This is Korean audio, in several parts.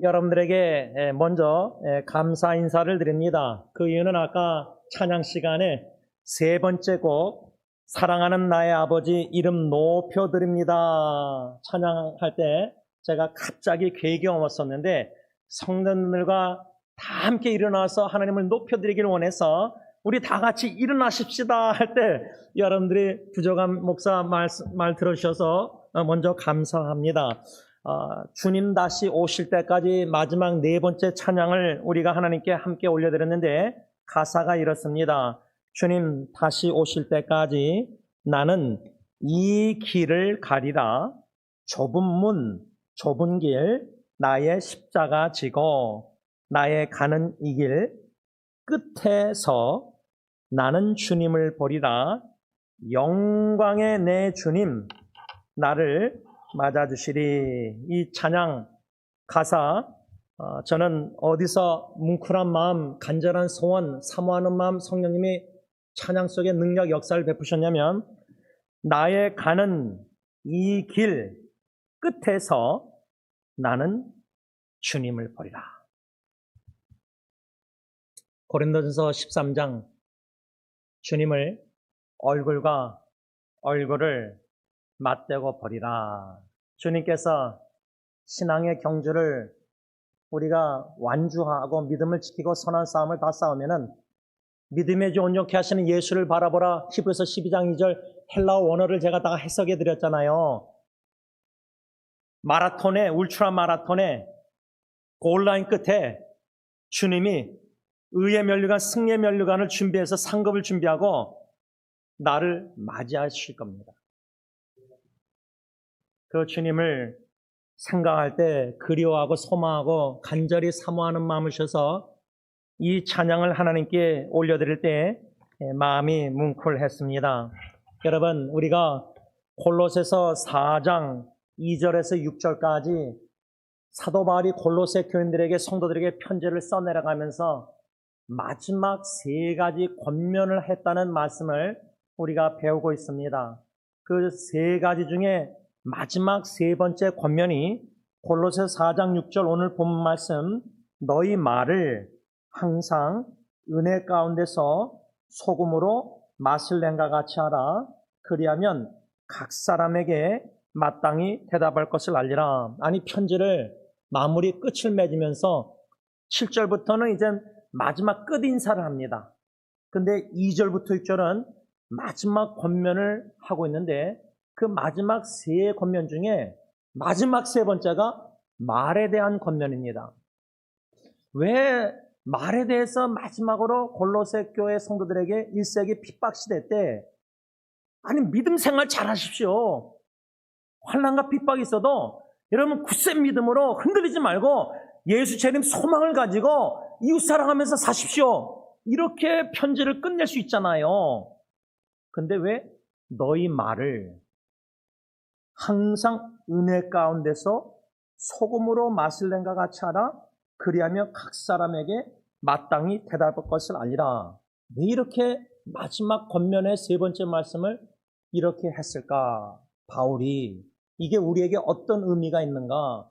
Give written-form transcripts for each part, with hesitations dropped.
여러분들에게 먼저 감사 인사를 드립니다. 그 이유는 아까 찬양 시간에 세 번째 곡 사랑하는 나의 아버지 이름 높여드립니다 찬양할 때 제가 갑자기 계획이 없었는데 성도님들과 다 함께 일어나서 하나님을 높여드리기를 원해서 우리 다 같이 일어나십시다 할 때 여러분들이 부족한 목사 말 들어주셔서 먼저 감사합니다. 주님 다시 오실 때까지 마지막 네 번째 찬양을 우리가 하나님께 함께 올려드렸는데 가사가 이렇습니다. 주님 다시 오실 때까지 나는 이 길을 가리라. 좁은 문, 좁은 길, 나의 십자가 지고 나의 가는 이 길 끝에서 나는 주님을 보리라. 영광의 내 주님 나를 맞아주시리. 이 찬양 가사 저는 어디서 뭉클한 마음, 간절한 소원, 사모하는 마음 성령님이 찬양 속에 능력 역사를 베푸셨냐면 나의 가는 이 길 끝에서 나는 주님을 보리라. 고린도전서 13장 주님을 얼굴과 얼굴을 맞대고 보리라. 주님께서 신앙의 경주를 우리가 완주하고 믿음을 지키고 선한 싸움을 다 싸우면은 믿음의 주 온전케 하시는 예수를 바라보라. 히브리서 12장 2절 헬라어 원어를 제가 다 해석해 드렸잖아요. 마라톤에 울트라 마라톤에 골라인 끝에 주님이 의의 면류관, 승리의 면류관을 준비해서 상급을 준비하고 나를 맞이하실 겁니다. 그 주님을 생각할 때 그리워하고 소망하고 간절히 사모하는 마음을 주셔서 이 찬양을 하나님께 올려드릴 때 마음이 뭉클했습니다. 여러분, 우리가 골로새서 4장 2절에서 6절까지 사도 바울이 골로새 교인들에게 성도들에게 편지를 써내려가면서 마지막 세 가지 권면을 했다는 말씀을 우리가 배우고 있습니다. 그 세 가지 중에 마지막 세 번째 권면이 골로새 4장 6절 오늘 본 말씀 너희 말을 항상 은혜 가운데서 소금으로 맛을 낸과 같이 하라. 그리하면 각 사람에게 마땅히 대답할 것을 알리라. 아니 편지를 마무리 끝을 맺으면서 7절부터는 이제 마지막 끝 인사를 합니다. 근데 2절부터 6절은 마지막 권면을 하고 있는데 그 마지막 세 권면 중에 마지막 세 번째가 말에 대한 권면입니다. 왜 말에 대해서 마지막으로 골로새 교회 성도들에게 1세기 핍박시대 때 아니 믿음 생활 잘 하십시오. 환난과 핍박이 있어도 여러분 굳센 믿음으로 흔들리지 말고 예수 재림 소망을 가지고 이웃 사랑하면서 사십시오. 이렇게 편지를 끝낼 수 있잖아요. 근데 왜 너희 말을 항상 은혜 가운데서 소금으로 맛을 낸과 같이 하라. 그리하며 각 사람에게 마땅히 대답할 것을 알리라. 왜 이렇게 마지막 권면의 세 번째 말씀을 이렇게 했을까? 바울이 이게 우리에게 어떤 의미가 있는가?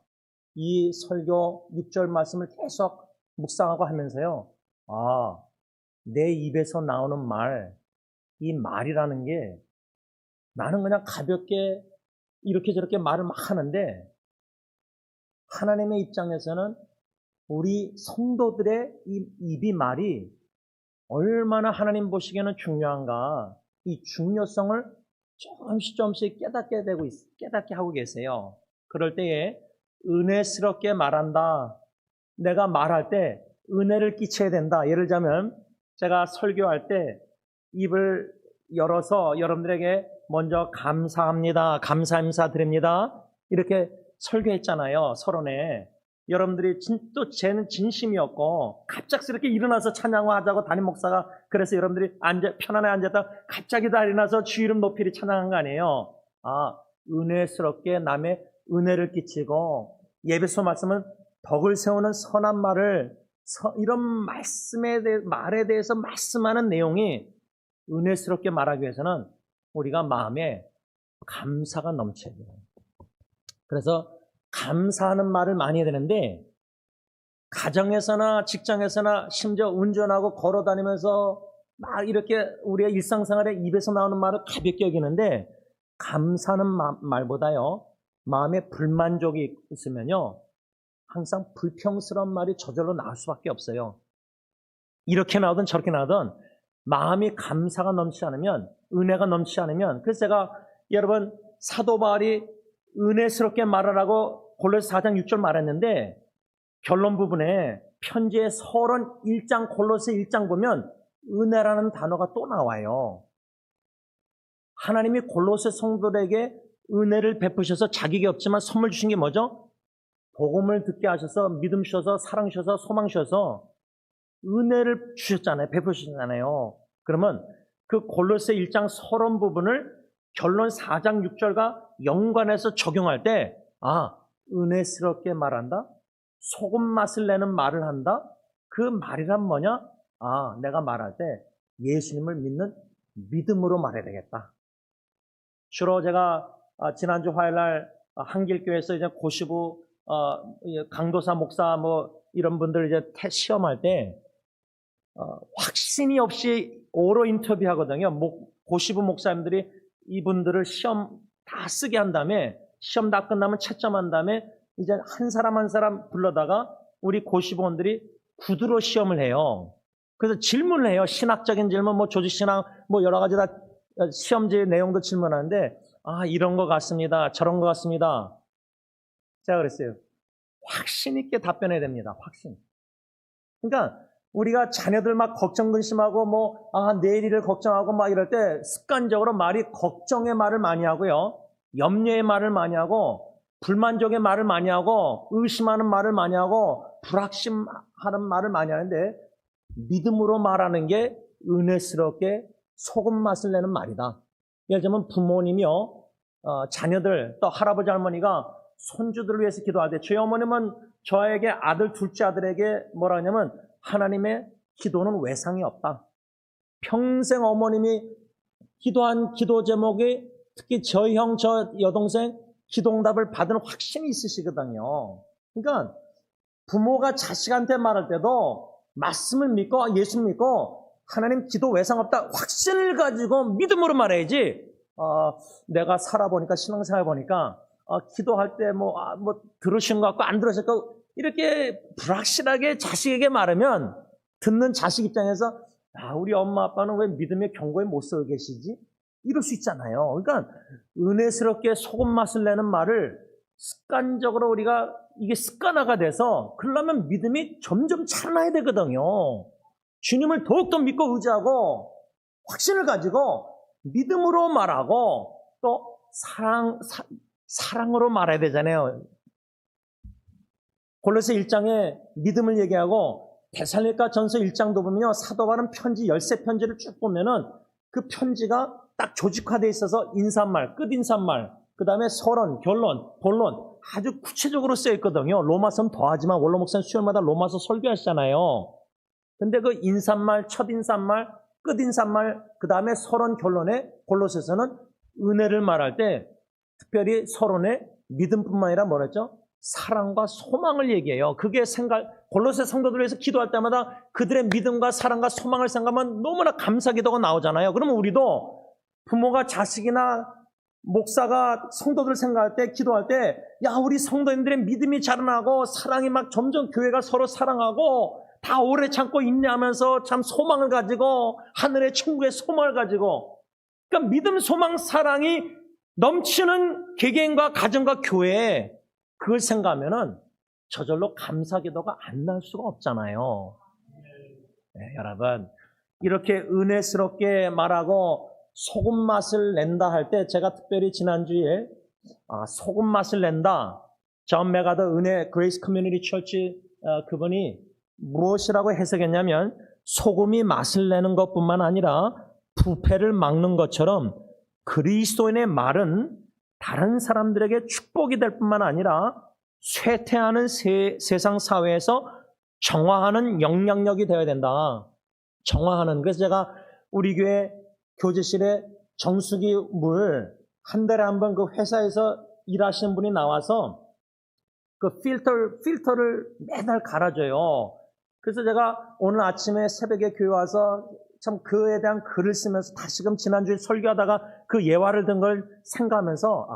이 설교 6절 말씀을 계속 묵상하고 하면서요. 내 입에서 나오는 말, 이 말이라는 게 나는 그냥 가볍게 이렇게 저렇게 말을 막 하는데 하나님의 입장에서는 우리 성도들의 이 입이 말이 얼마나 하나님 보시기에는 중요한가 이 중요성을 조금씩 깨닫게 하고 계세요. 그럴 때에 은혜스럽게 말한다. 내가 말할 때 은혜를 끼쳐야 된다. 예를 들자면 제가 설교할 때 입을 열어서 여러분들에게 먼저 감사합니다. 감사 인사 드립니다. 이렇게 설교했잖아요. 서론에. 여러분들이 또 쟤는 진심이었고 갑작스럽게 일어나서 찬양하자고 담임 목사가 그래서 여러분들이 편안하게 앉았다 갑자기 다 일어나서 주 이름 높이리 찬양한 거 아니에요. 은혜스럽게 남의 은혜를 끼치고 예배소 말씀은 덕을 세우는 선한 말을 이런 말에 대해서 말씀하는 내용이 은혜스럽게 말하기 위해서는 우리가 마음에 감사가 넘쳐야 돼요. 그래서 감사하는 말을 많이 해야 되는데 가정에서나 직장에서나 심지어 운전하고 걸어 다니면서 막 이렇게 우리의 일상생활에 입에서 나오는 말을 가볍게 여기는데 감사는 말보다요. 마음에 불만족이 있으면요. 항상 불평스러운 말이 저절로 나올 수밖에 없어요. 이렇게 나오든 저렇게 나오든 마음이 감사가 넘치지 않으면 은혜가 넘치지 않으면 그래서 제가 여러분 사도 바울이 은혜스럽게 말하라고 골로새 4장 6절 말했는데 결론 부분에 편지의 서론 1장 골로새 1장 보면 은혜라는 단어가 또 나와요. 하나님이 골로새 성도들에게 은혜를 베푸셔서 자격이 없지만 선물 주신 게 뭐죠? 복음을 듣게 하셔서 믿음 주셔서 사랑 주셔서 소망 주셔서 은혜를 주셨잖아요. 베푸셨잖아요. 그러면 그 골로새 1장 서론 부분을 결론 4장 6절과 연관해서 적용할 때 은혜스럽게 말한다? 소금 맛을 내는 말을 한다? 그 말이란 뭐냐? 내가 말할 때 예수님을 믿는 믿음으로 말해야 되겠다. 주로 제가 지난주 화요일날 한길교회에서 이제 고시부 강도사 목사 이런 분들 이제 시험할 때 확신이 없이 오로 인터뷰하거든요. 고시부 목사님들이 이분들을 시험 다 쓰게 한 다음에 시험 다 끝나면 채점한 다음에 이제 한 사람 한 사람 불러다가 우리 고시부원들이 구두로 시험을 해요. 그래서 질문을 해요. 신학적인 질문, 조직신학, 여러 가지 다 시험지 내용도 질문하는데, 이런 것 같습니다. 저런 것 같습니다. 제가 그랬어요. 확신 있게 답변해야 됩니다. 확신. 그러니까 우리가 자녀들 막 걱정 근심하고 내일 일을 걱정하고 이럴 때 습관적으로 말이 걱정의 말을 많이 하고요. 염려의 말을 많이 하고 불만족의 말을 많이 하고 의심하는 말을 많이 하고 불확신하는 말을 많이 하는데 믿음으로 말하는 게 은혜스럽게 소금 맛을 내는 말이다. 예를 들면 부모님이요. 자녀들 또 할아버지 할머니가 손주들을 위해서 기도할 때 저희 어머님은 저에게 아들 둘째 아들에게 뭐라 하냐면 하나님의 기도는 외상이 없다. 평생 어머님이 기도한 기도 제목이 특히 저 형, 저 여동생 기도응답을 받은 확신이 있으시거든요. 그러니까 부모가 자식한테 말할 때도 말씀을 믿고 예수 믿고 하나님 기도 외상 없다. 확신을 가지고 믿음으로 말해야지. 내가 살아보니까 신앙생활 보니까 기도할 때 들으신 것 같고 안 들으실 것 같고 이렇게 불확실하게 자식에게 말하면 듣는 자식 입장에서 우리 엄마 아빠는 왜 믿음의 경고에 못 서 계시지? 이럴 수 있잖아요. 그러니까 은혜스럽게 소금 맛을 내는 말을 습관적으로 우리가 이게 습관화가 돼서 그러려면 믿음이 점점 자라나야 되거든요. 주님을 더욱더 믿고 의지하고 확신을 가지고 믿음으로 말하고 또 사랑으로 말해야 되잖아요. 골로새 1장에 믿음을 얘기하고 데살로니가 전서 1장도 보면요. 사도 바울은 편지 13편지를 쭉 보면은 그 편지가 딱 조직화되어 있어서 인사말, 끝인사말, 그 다음에 서론, 결론, 본론 아주 구체적으로 쓰여 있거든요. 로마서는 더하지만 원로 목사님 수요일마다 로마서 설교하시잖아요. 근데 그 인사말, 첫인사말, 끝인사말, 그 다음에 서론, 결론에 골로새서는 은혜를 말할 때 특별히 서론에 믿음뿐만 아니라 뭐랬죠? 사랑과 소망을 얘기해요. 그게 골로새 성도들 위해서 기도할 때마다 그들의 믿음과 사랑과 소망을 생각하면 너무나 감사 기도가 나오잖아요. 그러면 우리도 부모가 자식이나 목사가 성도들 생각할 때 기도할 때 우리 성도님들의 믿음이 자라나고 사랑이 막 점점 교회가 서로 사랑하고 다 오래 참고 인내하면서 참 소망을 가지고 하늘의 천국의 소망을 가지고 그러니까 믿음, 소망, 사랑이 넘치는 개개인과 가정과 교회에 그걸 생각하면은 저절로 감사 기도가 안 날 수가 없잖아요. 네, 여러분 이렇게 은혜스럽게 말하고 소금 맛을 낸다 할 때 제가 특별히 지난주에 소금 맛을 낸다. 존 메가더 은혜 그레이스 커뮤니티 처치 그분이 무엇이라고 해석했냐면 소금이 맛을 내는 것뿐만 아니라 부패를 막는 것처럼 그리스도인의 말은 다른 사람들에게 축복이 될 뿐만 아니라 쇠퇴하는 세상 사회에서 정화하는 영향력이 되어야 된다. 정화하는. 그래서 제가 우리 교회 교제실에 정수기 물 한 달에 한 번 그 회사에서 일하시는 분이 나와서 그 필터를 매달 갈아줘요. 그래서 제가 오늘 아침에 새벽에 교회 와서 참 그에 대한 글을 쓰면서 다시금 지난주에 설교하다가 그 예화를 든 걸 생각하면서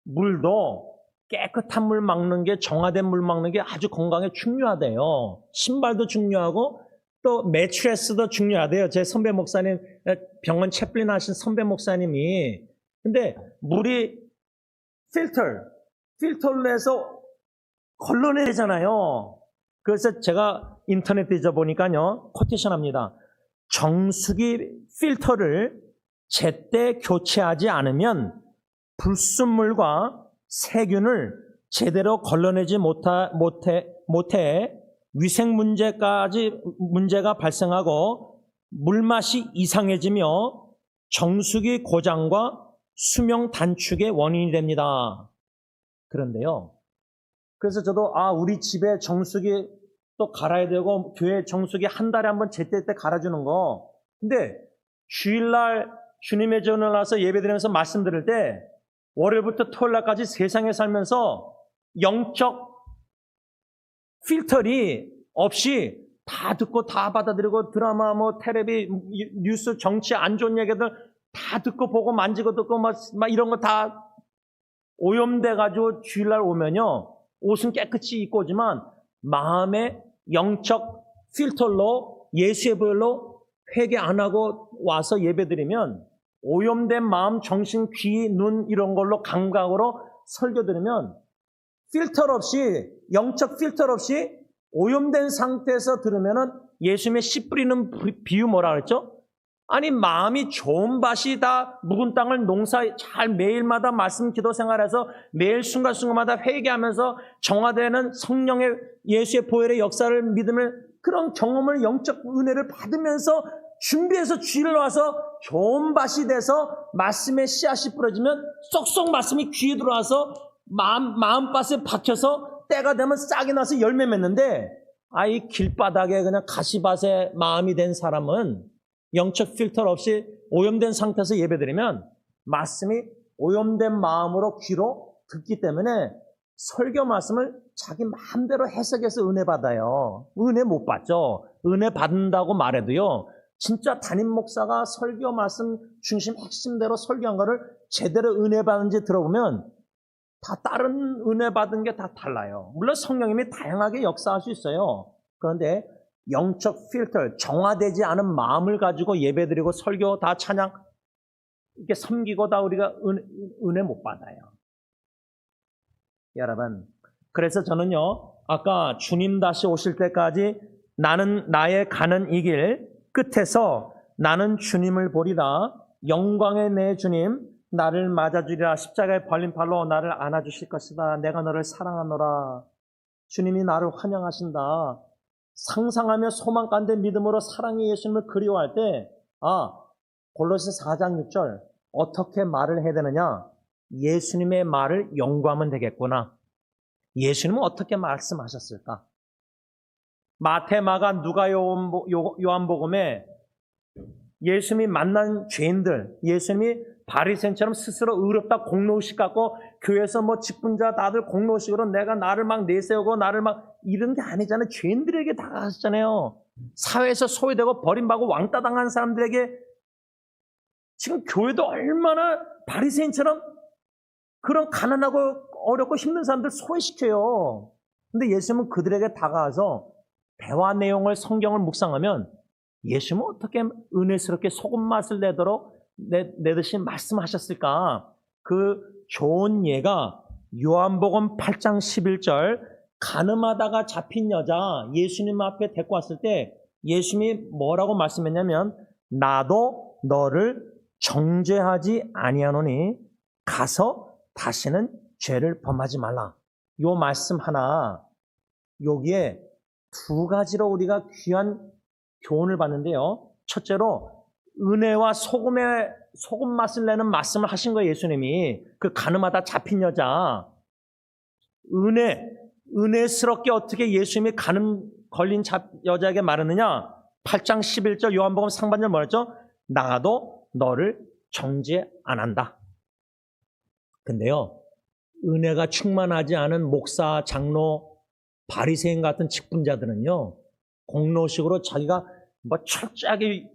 물도 깨끗한 물 막는 게, 정화된 물 막는 게 아주 건강에 중요하대요. 신발도 중요하고 또 매트레스도 중요하대요. 제 선배 목사님, 병원 채플린 하신 선배 목사님이. 근데 물이 필터를 해서 걸러내잖아요. 그래서 제가 인터넷 뒤져보니까요, 코테이션 합니다. 정수기 필터를 제때 교체하지 않으면 불순물과 세균을 제대로 걸러내지 못해 위생 문제가 발생하고 물맛이 이상해지며 정수기 고장과 수명 단축의 원인이 됩니다. 그런데요. 그래서 저도 우리 집에 정수기 또 갈아야 되고 교회 정수기 한 달에 한 번 제때 갈아주는 거. 근데 주일날 주님의 전을 와서 예배드리면서 말씀드릴 때 월요일부터 토요일날까지 세상에 살면서 영적 필터리 없이 다 듣고 다 받아들이고 드라마 텔레비 뉴스 정치 안 좋은 얘기들 다 듣고 보고 만지고 듣고 막 이런 거 다 오염돼가지고 주일날 오면요, 옷은 깨끗이 입고 오지만 마음의 영적 필터로 예수의 불로 회개 안 하고 와서 예배드리면 오염된 마음, 정신, 귀, 눈 이런 걸로 감각으로 설교 들으면 필터 없이, 영적 필터 없이 오염된 상태에서 들으면은 예수님의 씨 뿌리는 비유 뭐라 그랬죠? 아니, 마음이 좋은 밭이 다 묵은 땅을 농사 잘 매일마다 말씀 기도 생활해서 매일 순간순간마다 회개하면서 정화되는 성령의 예수의 보혈의 역사를 믿으면 그런 경험을, 영적 은혜를 받으면서 준비해서 주일을 와서 좋은 밭이 돼서 말씀의 씨앗이 뿌려지면 쏙쏙 말씀이 귀에 들어와서 마음밭에 박혀서 때가 되면 싹이 나서 열매 맺는데, 이 길바닥에 그냥 가시밭에 마음이 된 사람은 영적 필터 없이 오염된 상태에서 예배드리면 말씀이 오염된 마음으로 귀로 듣기 때문에 설교 말씀을 자기 마음대로 해석해서 은혜 받아요. 은혜 못 받죠. 은혜 받는다고 말해도요, 진짜 담임 목사가 설교 말씀 중심 핵심대로 설교한 거를 제대로 은혜 받은지 들어보면 다 다른 은혜 받은 게 다 달라요. 물론 성령님이 다양하게 역사할 수 있어요. 그런데 영적 필터, 정화되지 않은 마음을 가지고 예배드리고 설교 다 찬양 이렇게 섬기고 다 우리가 은혜 못 받아요. 여러분, 그래서 저는요, 아까 주님 다시 오실 때까지 나는 나의 가는 이 길 끝에서 나는 주님을 보리라, 영광의 내 주님 나를 맞아주리라, 십자가의 벌린 팔로 나를 안아주실 것이다, 내가 너를 사랑하노라, 주님이 나를 환영하신다. 상상하며 소망 가운데 믿음으로 사랑의 예수님을 그리워할 때 골로새 4장 6절 어떻게 말을 해야 되느냐? 예수님의 말을 연구하면 되겠구나. 예수님은 어떻게 말씀하셨을까? 마태, 마가, 누가, 요한복음에 예수님이 만난 죄인들, 예수님이 바리새인처럼 스스로 의롭다 공로의식 갖고 교회에서 직분자 다들 공로의식으로 내가 나를 막 내세우고 나를 막 이런 게 아니잖아요. 죄인들에게 다가가셨잖아요. 사회에서 소외되고 버림받고 왕따 당한 사람들에게 지금 교회도 얼마나 바리새인처럼 그런 가난하고 어렵고 힘든 사람들 소외시켜요. 근데 예수님은 그들에게 다가와서 대화 내용을, 성경을 묵상하면 예수님은 어떻게 은혜스럽게 소금 맛을 내듯이 말씀하셨을까? 그 좋은 예가 요한복음 8장 11절 가늠하다가 잡힌 여자 예수님 앞에 데리고 왔을 때 예수님이 뭐라고 말씀했냐면 나도 너를 정죄하지 아니하노니 가서 다시는 죄를 범하지 말라. 요 말씀 하나, 여기에 두 가지로 우리가 귀한 교훈을 받는데요. 첫째로 은혜와 소금 맛을 내는 말씀을 하신 거예요. 예수님이 그 가늠하다 잡힌 여자, 은혜스럽게 어떻게 예수님이 가늠 걸린 여자에게 말했느냐? 8장 11절 요한복음 상반절 뭐랬죠? 나도 너를 정죄 안 한다. 근데요, 은혜가 충만하지 않은 목사, 장로, 바리새인 같은 직분자들은요, 공로식으로 자기가 뭐 철저하게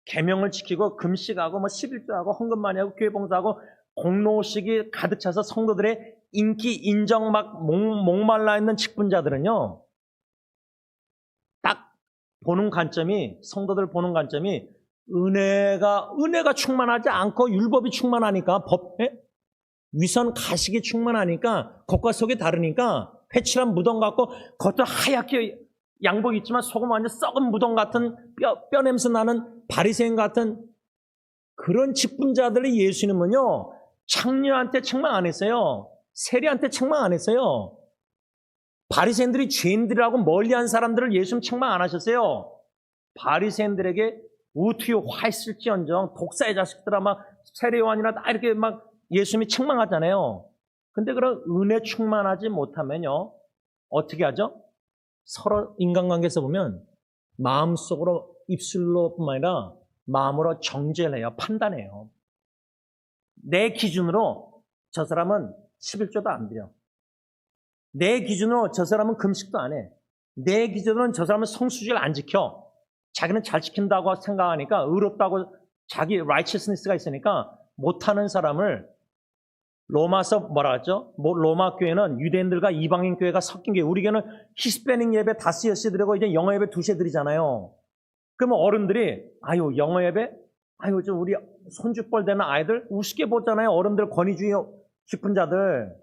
계명을 지키고 금식하고 뭐 11조하고 헌금 많이 하고 교회 봉사하고 공로식이 가득 차서 성도들의 인기, 인정 막 목말라 있는 직분자들은요, 딱 보는 관점이, 성도들 보는 관점이 은혜가 충만하지 않고 율법이 충만하니까, 법에 위선 가식이 충만하니까, 겉과 속이 다르니까 회칠한 무덤 같고 겉은 하얗게 양복 있지만 속은 완전 썩은 무덤 같은 뼈 냄새 나는 바리새인 같은 그런 직분자들의 예수님은요, 창녀한테 책망 안 했어요. 세리한테 책망 안 했어요. 바리새인들이 죄인들이라고 멀리한 사람들을 예수님 책망 안 하셨어요. 바리새인들에게 우투유 화했을지언정 독사의 자식들아 막 세례요한이나 다 이렇게 막 예수님이 책망하잖아요. 근데 그런 은혜 충만하지 못하면요, 어떻게 하죠? 서로 인간관계에서 보면 마음속으로 입술로 뿐만 아니라 마음으로 정죄를 해요. 판단해요. 내 기준으로 저 사람은 11조도 안 드려. 내 기준으로 저 사람은 금식도 안 해. 내 기준으로는 저 사람은 성수지를 안 지켜. 자기는 잘 지킨다고 생각하니까, 의롭다고 자기 righteousness가 있으니까 못하는 사람을, 로마서 뭐라 하죠? 로마 교회는 유대인들과 이방인 교회가 섞인 교회. 우리 교회는 히스패닉 예배 5시에 드리고 이제 영어 예배 2시에 드리잖아요. 그러면 어른들이 아유 영어 예배? 아유 저 우리 손주뻘 되는 아이들 우습게 보잖아요. 어른들 권위주의 직분자들.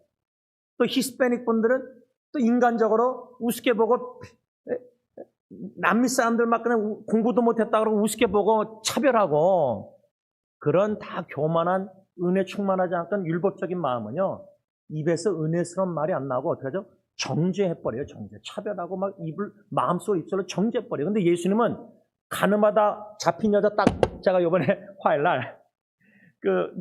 또 히스패닉 분들은 또 인간적으로 우습게 보고, 남미 사람들 막 그냥 공부도 못했다 그러고 우습게 보고 차별하고, 그런 다 교만한 은혜 충만하지 않던 율법적인 마음은요, 입에서 은혜스러운 말이 안 나오고 어떻게 하죠? 정죄해버려요. 정죄. 차별하고 막 마음속 입술로 정죄해버려요. 근데 예수님은 가늠하다 잡힌 여자 딱, 제가 이번에 화요일날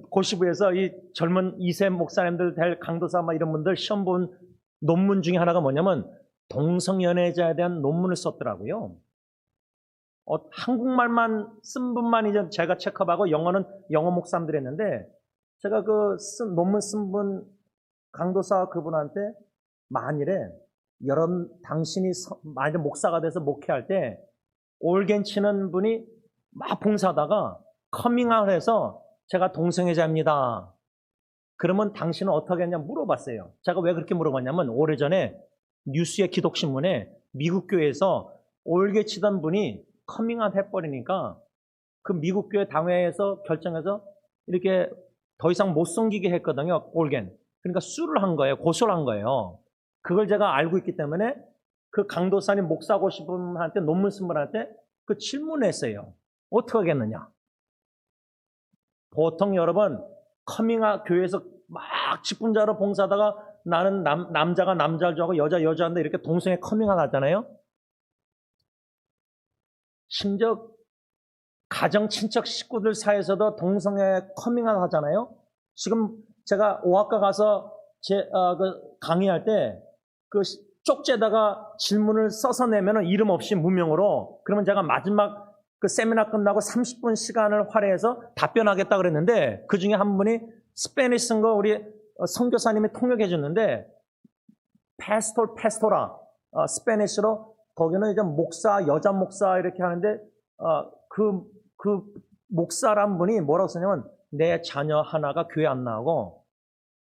고시부에서 이 젊은 2세 목사님들 될 강도사 막 이런 분들 시험 본 논문 중에 하나가 뭐냐면 동성연애자에 대한 논문을 썼더라고요. 한국말만 쓴 분만 이제 제가 체크하고 영어는 영어 목사님들 했는데, 제가 논문 쓴 분 강도사 그분한테 만일에 당신이 만약에 목사가 돼서 목회할 때 올겐 치는 분이 막 봉사하다가 커밍아웃 해서 제가 동성애자입니다. 그러면 당신은 어떻게 했냐 물어봤어요. 제가 왜 그렇게 물어봤냐면, 오래전에 뉴스의 기독신문에 미국 교회에서 올게 치던 분이 커밍아웃 해버리니까 그 미국 교회 당회에서 결정해서 이렇게 더 이상 못 섬기게 했거든요. 올겐. 그러니까 수를 한 거예요. 고소를 한 거예요. 그걸 제가 알고 있기 때문에 그 강도사님 목사고 싶은 분한테, 논문 쓴 분한테 그 질문했어요. 어떻게 하겠느냐. 보통 여러분 커밍아웃 교회에서 막 직분자로 봉사하다가 나는 남자가 남자를 좋아하고 여자 여자인데 이렇게 동성애 커밍아웃 하잖아요. 심지어 가정 친척 식구들 사이에서도 동성애 커밍아웃 하잖아요. 지금 제가 오학과 가서 강의할 때 쪽지에다가 질문을 써서 내면은 이름 없이 무명으로, 그러면 제가 마지막 세미나 끝나고 30분 시간을 할애해서 답변하겠다 그랬는데, 그 중에 한 분이 스페니쉬 쓴 거 우리 선교사님이 통역해 줬는데, 페스토라 스페니쉬로, 거기는 이제 목사, 여자 목사 이렇게 하는데, 그 목사란 분이 뭐라고 쓰냐면, 내 자녀 하나가 교회 안 나오고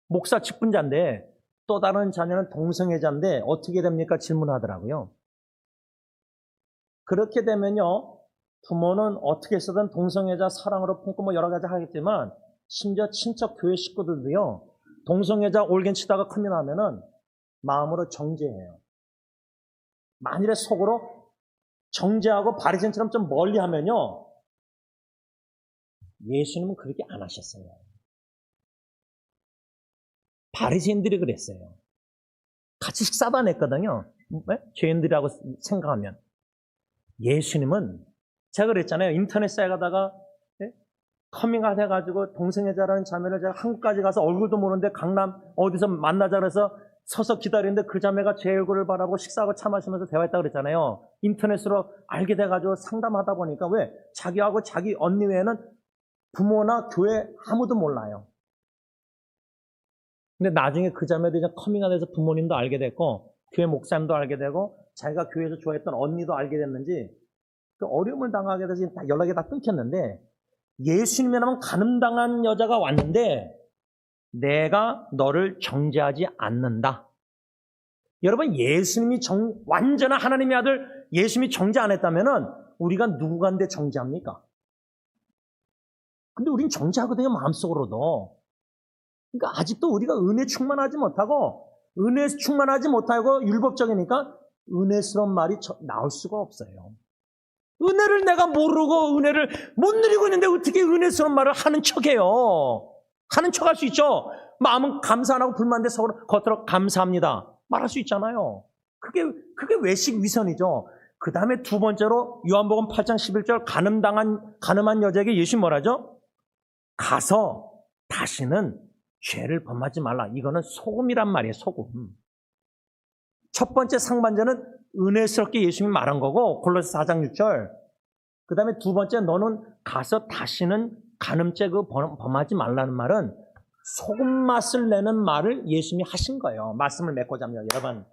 목사 직분자인데 또 다른 자녀는 동성애자인데 어떻게 됩니까? 질문하더라고요. 그렇게 되면요, 부모는 어떻게 해서든 동성애자 사랑으로 품고 뭐 여러 가지 하겠지만, 심지어 친척 교회 식구들도요, 동성애자 올겐 치다가 커밍하면은 마음으로 정죄해요. 만일에 속으로 정죄하고 바리새인처럼 좀 멀리 하면요, 예수님은 그렇게 안 하셨어요. 바리새인들이 그랬어요. 같이 식사도 안 했거든요. 네? 죄인들이라고 생각하면. 예수님은, 제가 그랬잖아요. 인터넷 사에 가다가 커밍아웃 해가지고 동성애자라는 자매를 제가 한국까지 가서 얼굴도 모르는데 강남 어디서 만나자 그래서 서서 기다리는데 그 자매가 제 얼굴을 바라보고 식사하고 차 마시면서 대화했다고 그랬잖아요. 인터넷으로 알게 돼가지고 상담하다 보니까, 왜? 자기하고 자기 언니 외에는 부모나 교회 아무도 몰라요. 근데 나중에 그 자매도 이제 커밍아웃해서 부모님도 알게 됐고 교회 목사님도 알게 되고 자기가 교회에서 좋아했던 언니도 알게 됐는지 그 어려움을 당하게 돼서 연락이 다 끊겼는데 예수님의 나면 간음당한 여자가 왔는데 내가 너를 정죄하지 않는다. 여러분 예수님이 완전한 하나님의 아들 예수님이 정죄 안 했다면은 우리가 누구간데 정죄합니까? 근데 우린 정죄하거든요, 마음속으로도. 그러니까 아직도 우리가 은혜 충만하지 못하고 율법적이니까 은혜스러운 말이 나올 수가 없어요. 은혜를 내가 모르고 은혜를 못 누리고 있는데 어떻게 은혜스러운 말을 하는 척해요? 하는 척할 수 있죠. 마음은 감사 안 하고 불만인데 속으로 겉으로 감사합니다 말할 수 있잖아요. 그게 외식 위선이죠. 그 다음에 두 번째로 요한복음 8장 11절 간음한 여자에게 예수님 뭐라죠? 가서 다시는 죄를 범하지 말라. 이거는 소금이란 말이에요. 소금. 첫 번째 상반절은 은혜스럽게 예수님이 말한 거고 골로새 4장 6절. 그 다음에 두 번째 너는 가서 다시는 간음죄 범하지 말라는 말은 소금 맛을 내는 말을 예수님이 하신 거예요. 말씀을 맺고자면 여러분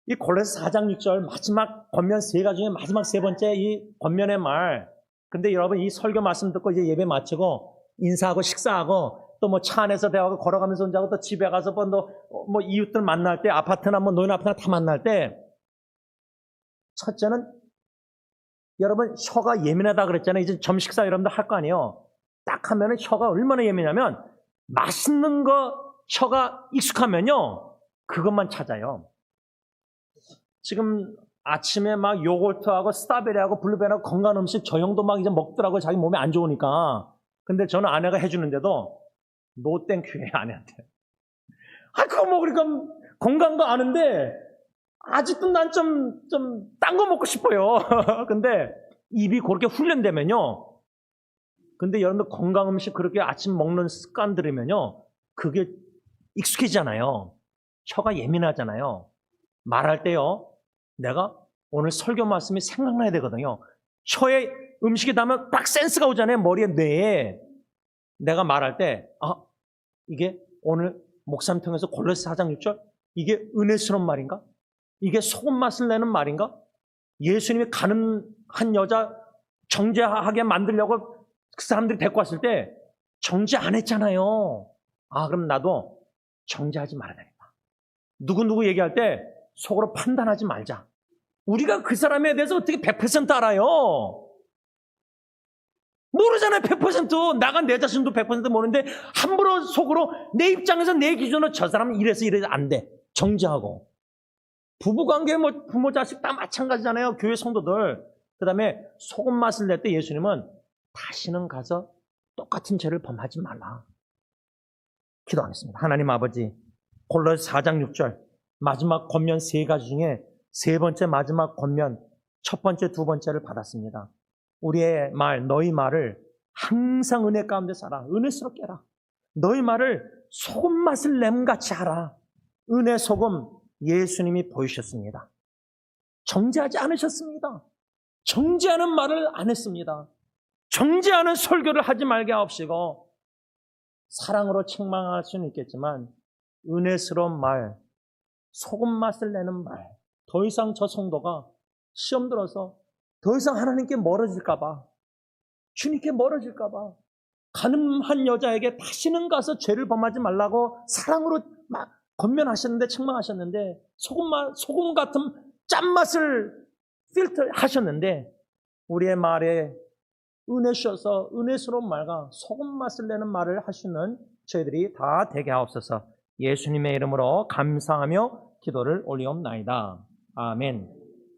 이 골로새 4장 6절 마지막 권면 세 가지 중에 마지막 세 번째 이 권면의 말. 근데 여러분 이 설교 말씀 듣고 이제 예배 마치고 인사하고 식사하고 또 뭐 차 안에서 대화하고 걸어가면서 혼자고 또 집에 가서 뭐 이웃들 만날 때 아파트나 뭐 노인 아파트나 다 만날 때 첫째는 여러분 혀가 예민하다 그랬잖아요. 이제 점식사 여러분들 할 거 아니에요. 딱 하면은 혀가 얼마나 예민하면 맛있는 거 혀가 익숙하면요 그것만 찾아요. 지금 아침에 막 요거트하고 스트로베리하고 블루베리하고 건강 음식 저 형도 막 이제 먹더라고요. 자기 몸에 안 좋으니까. 근데 저는 아내가 해주는데도 노 땡큐예요, 아내한테. 그거 먹으니까 건강도 아는데 아직도 난 좀 딴 거 먹고 싶어요. 근데 입이 그렇게 훈련되면요. 근데 여러분들 건강 음식 그렇게 아침 먹는 습관 들으면요. 그게 익숙해지잖아요. 혀가 예민하잖아요. 말할 때요. 내가 오늘 설교 말씀이 생각나야 되거든요. 혀에 음식이 닿으면 딱 센스가 오잖아요. 머리에, 뇌에. 내가 말할 때 이게 오늘 목사님 통해서 골로새 4장 6절 이게 은혜스러운 말인가? 이게 소금 맛을 내는 말인가? 예수님이 간음한 여자 정죄하게 만들려고 그 사람들이 데리고 왔을 때 정죄 안 했잖아요. 그럼 나도 정죄하지 말아야 되겠다. 누구 얘기할 때 속으로 판단하지 말자. 우리가 그 사람에 대해서 어떻게 100% 알아요? 모르잖아요. 100%. 나가 내 자신도 100% 모르는데 함부로 속으로 내 입장에서 내 기준으로 저 사람은 이래서 안 돼. 정죄하고. 부부관계 뭐 부모 자식 다 마찬가지잖아요. 교회 성도들. 그 다음에 소금 맛을 낼 때 예수님은 다시는 가서 똑같은 죄를 범하지 말라. 기도하겠습니다. 하나님 아버지 골로새 4장 6절 마지막 권면 세 가지 중에 세 번째 마지막 권면 첫 번째 두 번째를 받았습니다. 우리의 말 너희 말을 항상 은혜 가운데 살아. 은혜스럽게 해라. 너희 말을 소금 맛을 냄같이 하라. 은혜 소금 예수님이 보이셨습니다. 정죄하지 않으셨습니다. 정죄하는 말을 안 했습니다. 정죄하는 설교를 하지 말게 하옵시고 사랑으로 책망할 수는 있겠지만 은혜스러운 말, 소금 맛을 내는 말, 더 이상 저 성도가 시험 들어서 더 이상 하나님께 멀어질까 봐, 주님께 멀어질까 봐 간음한 여자에게 다시는 가서 죄를 범하지 말라고 사랑으로 막 권면하셨는데 책망하셨는데 소금 같은 짠맛을 필터 하셨는데 우리의 말에 은혜 주셔서 은혜스러운 말과 소금 맛을 내는 말을 하시는 저희들이 다 되게 하옵소서. 예수님의 이름으로 감사하며 기도를 올리옵나이다. 아멘.